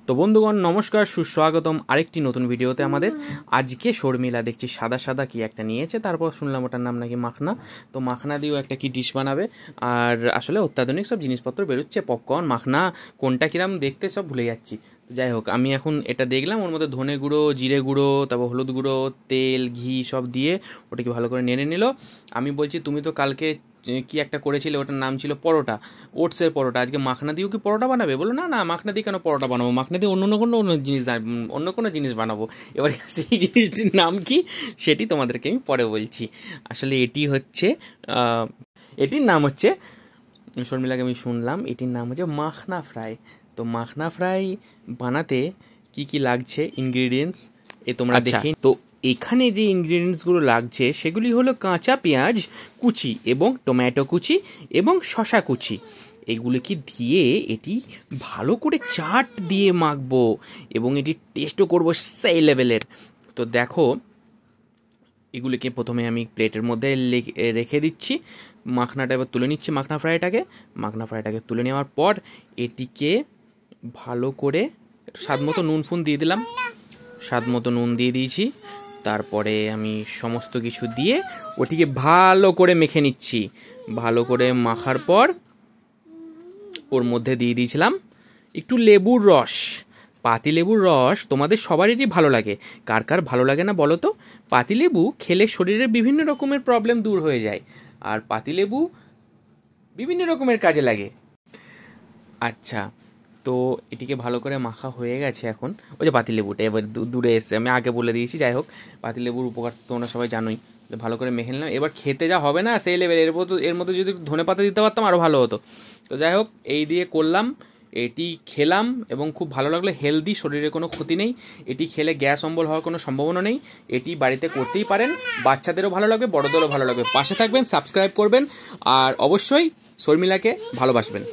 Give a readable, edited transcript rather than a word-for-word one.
তো বন্ধুগণ নমস্কার, সুস্বাগতম আরেকটি নতুন ভিডিওতে আমাদের। আজকে শর্মিলা দেখছি সাদা সাদা কি একটা নিয়েছে, তারপর শুনলাম ওটার নাম নাকি মাখনা। তো মাখনা দিয়েও একটা কি ডিশ বানাবে, আর আসলে অত্যাধুনিক সব জিনিসপত্র বেরোচ্ছে, পপকর্ন, মাখনা, কোনটা কিরাম দেখতে সব ভুলে যাচ্ছি। তো যাই হোক, আমি এখন এটা দেখলাম, ওর মধ্যে ধনে গুঁড়ো, জিরে গুঁড়ো, তারপর হলুদ গুঁড়ো, তেল, ঘি সব দিয়ে ওটাকে ভালো করে নেড়ে নিল। আমি বলছি তুমি তো কালকে কি একটা করেছিলে, ওটার নাম ছিল পরোটা, ওটসের পরোটা, আজকে মাখনা দিয়েও কি পরোটা বানাবে? বলো না না, মাখনা দিয়ে কেন পরোটা বানাবো, মাখনা দিয়ে অন্য কোনো জিনিস বানাবো। এবার সেই জিনিসটির নাম কি সেটি তোমাদেরকে আমি পরে বলছি। আসলে এটির নাম হচ্ছে, শর্মিলাকে আমি শুনলাম এটির নাম হচ্ছে মাখনা ফ্রাই। তো মাখনা ফ্রাই বানাতে কি কি লাগছে ইনগ্রিডিয়েন্টস তোমরা দেখে। তো এখানে যে ইনগ্রিডিয়েন্টসগুলো লাগছে সেগুলি হলো কাঁচা পেঁয়াজ কুচি এবং টমেটো কুচি এবং শসা কুচি। এগুলিকে দিয়ে এটি ভালো করে চাট দিয়ে মাখবো এবং এটি টেস্টও করবো সেই লেভেলের। তো দেখো, এগুলিকে প্রথমে আমি প্লেটের মধ্যে রেখে দিচ্ছি। মাখনাটা এবার তুলে নিচ্ছি, মাখনা ফ্রাইটাকে তুলে নেওয়ার পর এটিকে ভালো করে স্বাদ মতো নুন দিয়ে দিয়েছি। তারপরে আমি সমস্ত কিছু দিয়ে ওটিকে ভালো করে মেখে নিচ্ছি। ভালো করে মাখার পর ওর মধ্যে দিয়ে দিয়েছিলাম একটু লেবুর রস, পাতিলেবুর রস। তোমাদের সবারই ভালো লাগে, কার কার ভালো লাগে না বলো তো? পাতিলেবু খেলে শরীরের বিভিন্ন রকমের প্রবলেম দূর হয়ে যায়, আর পাতিলেবু বিভিন্ন রকমের কাজে লাগে। আচ্ছা, তো এটিকে ভালো করে মাখা হয়ে গেছে। এখন ওই যে পাতিলেবুটা এবার দূরে এসছে, আমি আগে বলে দিয়েছি। যাই হোক, পাতিলেবুর উপকার তোমরা সবাই জানোই। তো ভালো করে মেখে নিলাম। এবার খেতে যা হবে না সেই লেভেল, এর মধ্যে যদি ধনে পাতা দিতে পারতাম আরও ভালো হতো। তো যাই হোক, এই দিয়ে করলাম, এটি খেলাম এবং খুব ভালো লাগলো। হেলদি, শরীরে কোনো ক্ষতি নেই, এটি খেলে গ্যাস অম্বল হওয়ার কোনো সম্ভাবনা নেই। এটি বাড়িতে করতেই পারেন, বাচ্চাদেরও ভালো লাগবে, বড়দেরও ভালো লাগবে। পাশে থাকবেন, সাবস্ক্রাইব করবেন, আর অবশ্যই শর্মিলাকে ভালোবাসবেন।